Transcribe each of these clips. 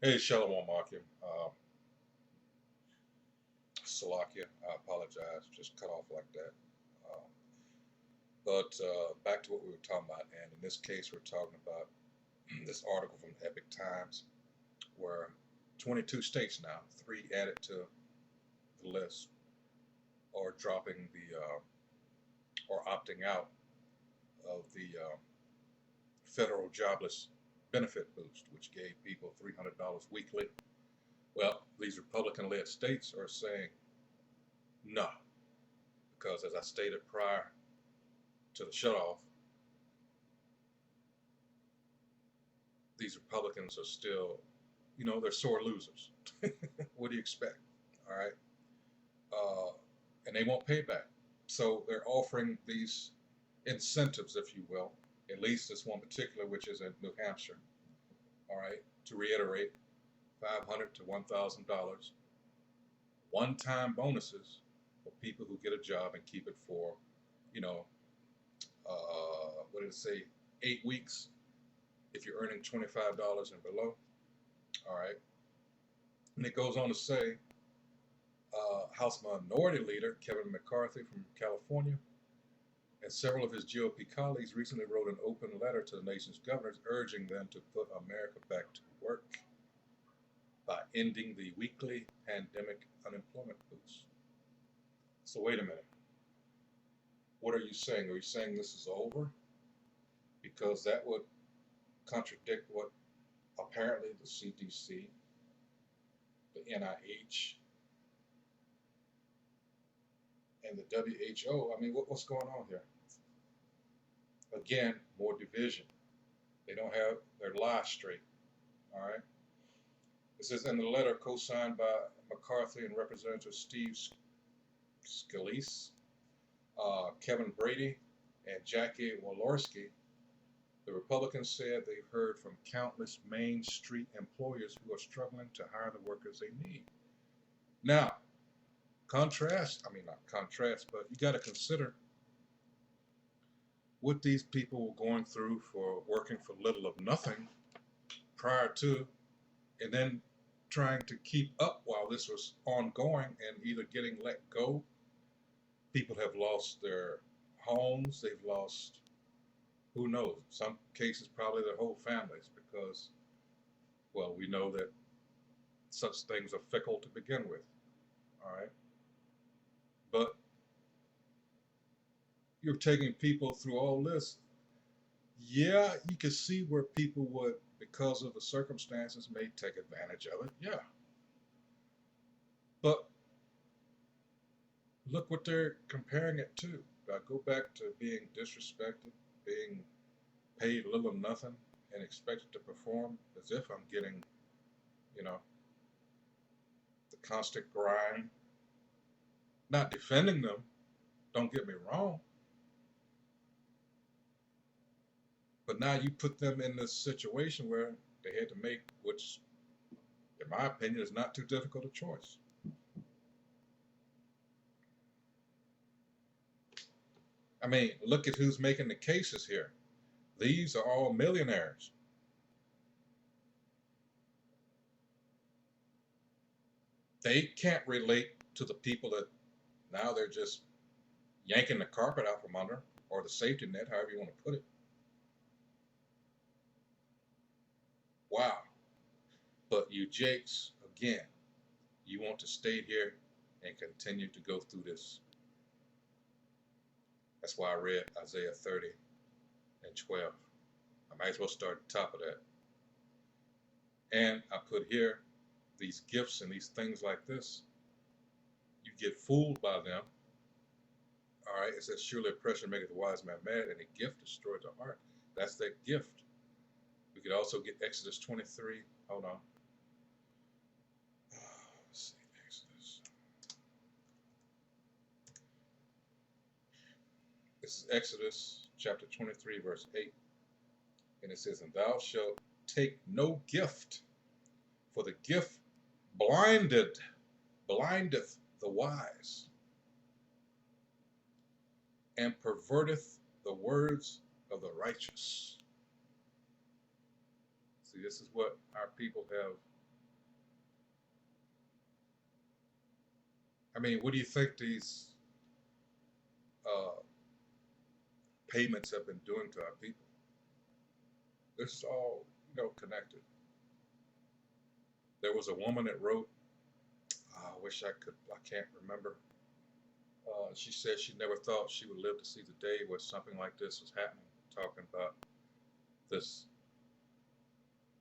Hey, Shalom Akim. Salakia, I apologize. Just cut off like that. Um, but back to what we were talking about. And in this case, we're talking about this article from Epic Times where 22 states now, three added to the list, are dropping or opting out of the federal jobless benefit boost, which gave people $300 weekly. Well, these Republican led states are saying no, because as I stated prior to the shutoff, these Republicans are still, they're sore losers. What do you expect? All right. Uh, and they won't pay back. So they're offering these incentives, if you will, at least this one particular, which is in New Hampshire. All right. To reiterate, $500 to $1,000 one-time bonuses for people who get a job and keep it for, you know, what did it say? 8 weeks if you're earning $25 and below. All right. And it goes on to say House Minority Leader Kevin McCarthy from California and several of his GOP colleagues recently wrote an open letter to the nation's governors urging them to put America back to work by ending the weekly pandemic unemployment boost. So, wait a minute. What are you saying? Are you saying this is over? Because that would contradict what apparently the CDC, the NIH, and the WHO. I mean, what's going on here? Again, more division. They don't have their lies straight. All right. It says in the letter co-signed by McCarthy and Representative Steve Scalise, Kevin Brady, and Jackie Walorski, the Republicans said they've heard from countless Main Street employers who are struggling to hire the workers they need. Now, not contrast, but you got to consider what these people were going through for working for little of nothing prior to, and then trying to keep up while this was ongoing and either getting let go. People have lost their homes, they've lost, who knows, some cases probably their whole families because, well, we know that such things are fickle to begin with. All right. But you're taking people through all this. Yeah, you can see where people would, because of the circumstances, may take advantage of it. Yeah. But look what they're comparing it to. I go back to being disrespected, being paid little or nothing, and expected to perform as if I'm getting, you know, the constant grind. Not defending them, don't get me wrong. But now you put them in this situation where they had to make, which, in my opinion, is not too difficult a choice. I mean, look at who's making the cases here. These are all millionaires. They can't relate to the people that now they're just yanking the carpet out from under, or the safety net, however you want to put it. Wow. But you Jakes, again, you want to stay here and continue to go through this. That's why I read Isaiah 30 and 12. I might as well start at the top of that. And I put here these gifts and these things like this. You get fooled by them. All right, it says, surely oppression maketh the wise man mad, and a gift destroys the heart. That's that gift. We could also get Exodus 23. Hold on. Let's see, Exodus. This is Exodus chapter 23, verse 8. And it says, and thou shalt take no gift, for the gift blindeth the wise, and perverteth the words of the righteous. See, this is what our people have I mean, what do you think these uh, payments have been doing to our people? This is all, connected. There was a woman that wrote, I wish I could, I can't remember. She said she never thought she would live to see the day where something like this was happening, talking about this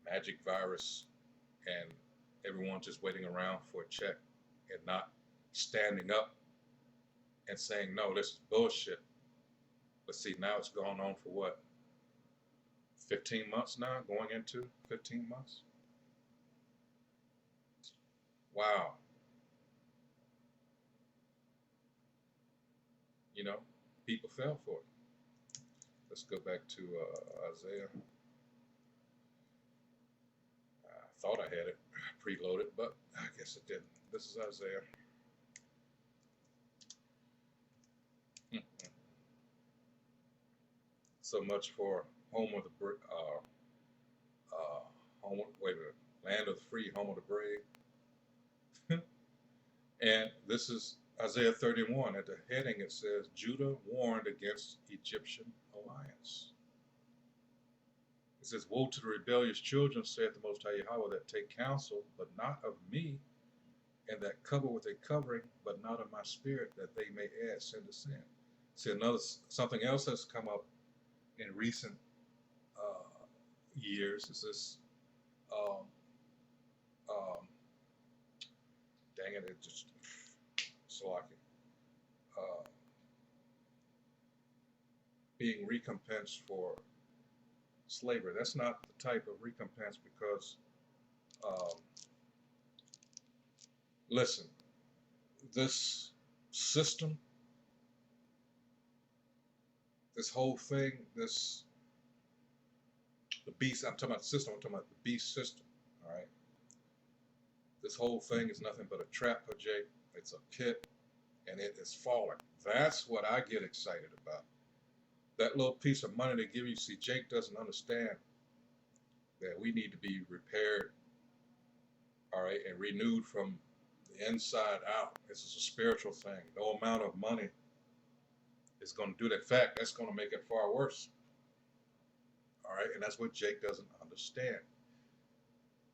magic virus and everyone just waiting around for a check and not standing up and saying, no, this is bullshit. But see, now it's gone on for what? 15 months now, going into 15 months? Wow. You know, people fell for it. Let's go back to Isaiah. I thought I had it preloaded, but I guess it didn't. This is Isaiah. So much for home of the home. Wait a minute, land of the free, home of the brave. And this is Isaiah 31. At the heading, it says, Judah warned against Egyptian alliance. It says, woe to the rebellious children, saith the Most High Yahweh, that take counsel, but not of me, and that cover with a covering, but not of my spirit, that they may add sin to sin. See, something else has come up in recent years is this, dang it, it just, slacking, being recompensed for slavery. That's not the type of recompense because, listen, this system, this whole thing, the beast, I'm talking about the system, I'm talking about the beast system, all right? This whole thing is nothing but a trap for Jake. It's a pit, and it is falling. That's what I get excited about. That little piece of money they give you, see, Jake doesn't understand that we need to be repaired, all right, and renewed from the inside out. This is a spiritual thing. No amount of money is going to do that. In fact, that's going to make it far worse. All right, and that's what Jake doesn't understand.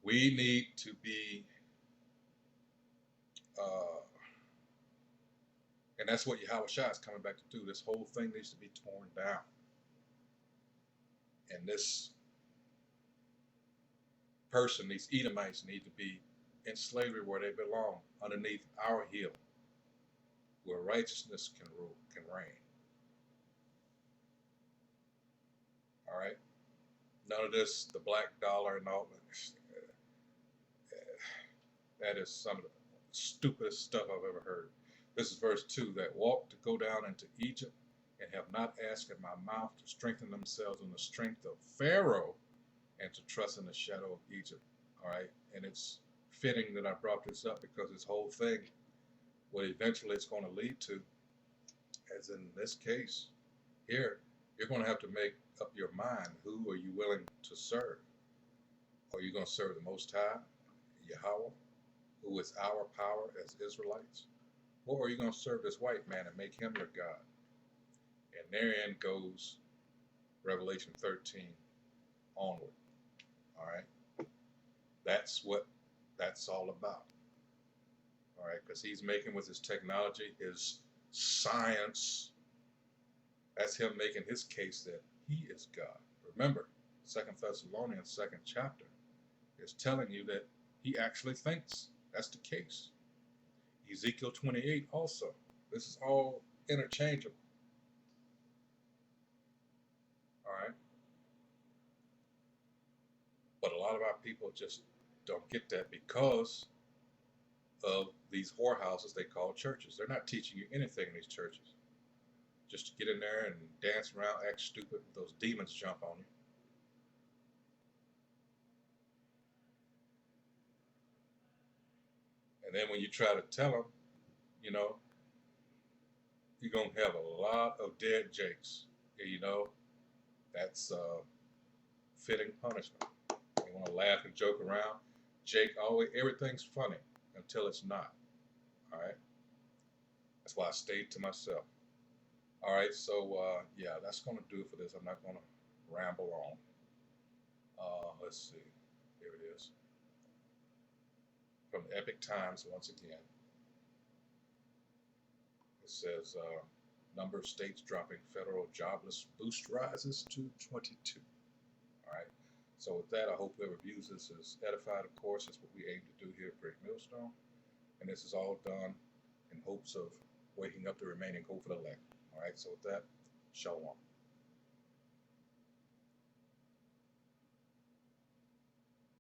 We need to be, and that's what Yahweh Shai is coming back to do. This whole thing needs to be torn down. And this person, these Edomites, need to be in slavery where they belong, underneath our heel, where righteousness can rule, can reign. All right? None of this, the black dollar and all that. That is some of the stupidest stuff I've ever heard. This is verse 2, that walk to go down into Egypt and have not asked at my mouth to strengthen themselves in the strength of Pharaoh and to trust in the shadow of Egypt. All right? And it's fitting that I brought this up because this whole thing, what eventually it's going to lead to, as in this case here, you're going to have to make up your mind. Who are you willing to serve? Are you going to serve the Most High, Yahweh, who is our power as Israelites? Or are you going to serve this white man and make him your God? And therein goes Revelation 13 onward. All right? That's what that's all about. All right? Because he's making with his technology, his science, that's him making his case that he is God. Remember, 2 Thessalonians 2nd chapter is telling you that he actually thinks that's the case. Ezekiel 28 also. This is all interchangeable. All right? But a lot of our people just don't get that because of these whorehouses they call churches. They're not teaching you anything in these churches. Just to get in there and dance around, act stupid, those demons jump on you. And then when you try to tell them, you know, you're going to have a lot of dead Jakes. You know, that's fitting punishment. They want to laugh and joke around. Jake, always, everything's funny until it's not. All right? That's why I stayed to myself. All right, so yeah, that's going to do it for this. I'm not going to ramble on. Let's see. Here it is. From the Epic Times, once again, it says number of states dropping federal jobless boost rises to 22. All right. So with that, I hope whoever views this is edified. Of course, that's what we aim to do here at Great Millstone. And this is all done in hopes of waking up the remaining hopeful elect. All right. So with that, shalom.